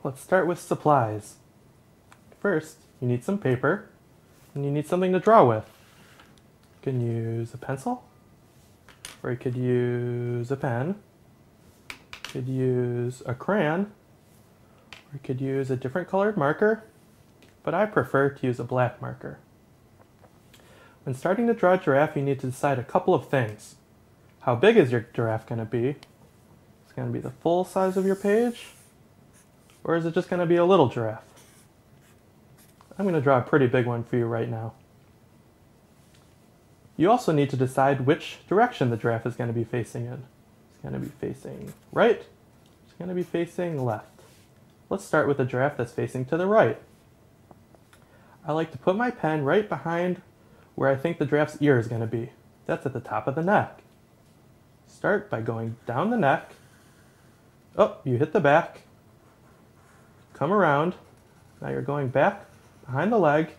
let's start with supplies. First, you need some paper, and you need something to draw with. You can use a pencil, or you could use a pen. You could use a crayon, or you could use a different colored marker, but I prefer to use a black marker. When starting to draw a giraffe, you need to decide a couple of things. How big is your giraffe going to be? It's going to be the full size of your page, or is it just going to be a little giraffe? I'm going to draw a pretty big one for you right now. You also need to decide which direction the giraffe is going to be facing in. It's going to be facing right, it's going to be facing left. Let's start with the giraffe that's facing to the right. I like to put my pen right behind where I think the giraffe's ear is going to be. That's at the top of the neck. Start by going down the neck. Oh, you hit the back. Come around. Now you're going back behind the leg.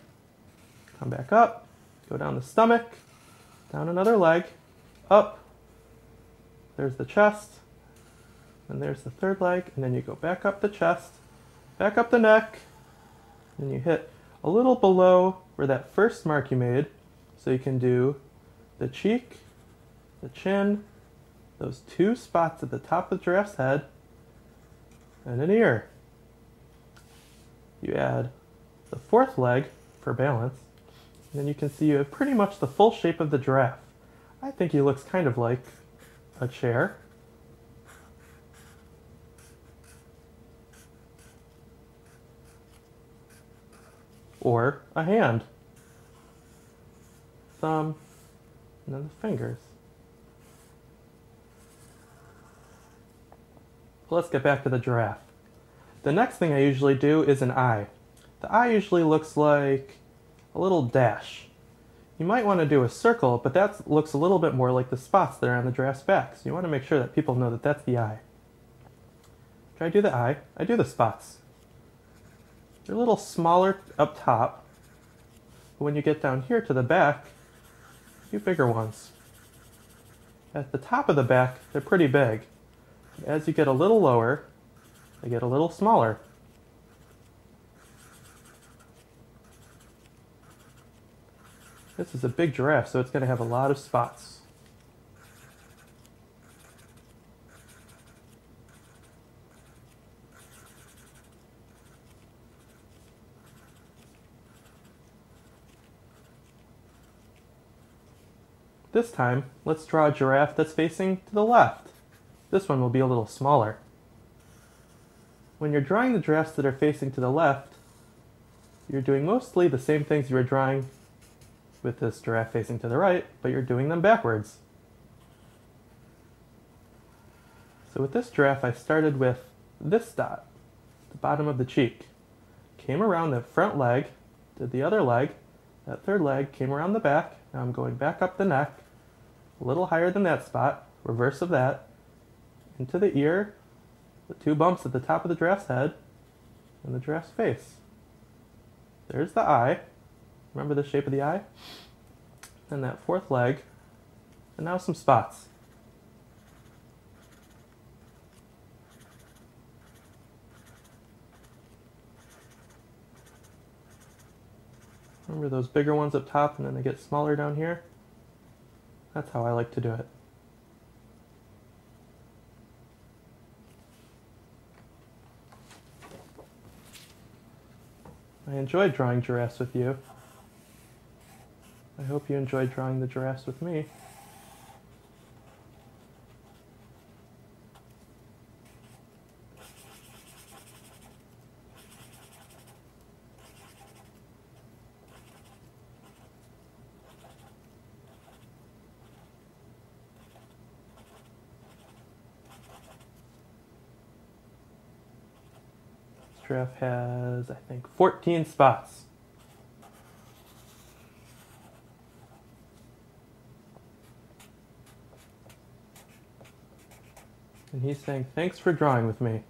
Come back up. Go down the stomach. Down another leg. Up. There's the chest. And there's the third leg. And then you go back up the chest. Back up the neck. And you hit a little below where that first mark you made. So you can do the cheek, the chin, those two spots at the top of the giraffe's head, and an ear. You add the fourth leg for balance, and then you can see you have pretty much the full shape of the giraffe. I think he looks kind of like a chair. Or a hand. Thumb, and then the fingers. Let's get back to the giraffe. The next thing I usually do is an eye. The eye usually looks like a little dash. You might want to do a circle, but that looks a little bit more like the spots that are on the giraffe's back, so you want to make sure that people know that that's the eye. After I do the eye, I do the spots. They're a little smaller up top, but when you get down here to the back, a few bigger ones. At the top of the back, they're pretty big. As you get a little lower, they get a little smaller. This is a big giraffe, so it's going to have a lot of spots. This time, let's draw a giraffe that's facing to the left. This one will be a little smaller. When you're drawing the giraffes that are facing to the left, you're doing mostly the same things you were drawing with this giraffe facing to the right, but you're doing them backwards. So with this giraffe, I started with this dot, the bottom of the cheek. Came around the front leg, did the other leg, that third leg came around the back. Now I'm going back up the neck, a little higher than that spot, reverse of that, into the ear, the two bumps at the top of the giraffe's head, and the giraffe's face. There's the eye. Remember the shape of the eye? And that fourth leg. And now some spots. Remember those bigger ones up top and then they get smaller down here? That's how I like to do it. I enjoyed drawing giraffes with you. I hope you enjoyed drawing the giraffes with me. This giraffe has, I think, 14 spots. And he's saying, "Thanks for drawing with me."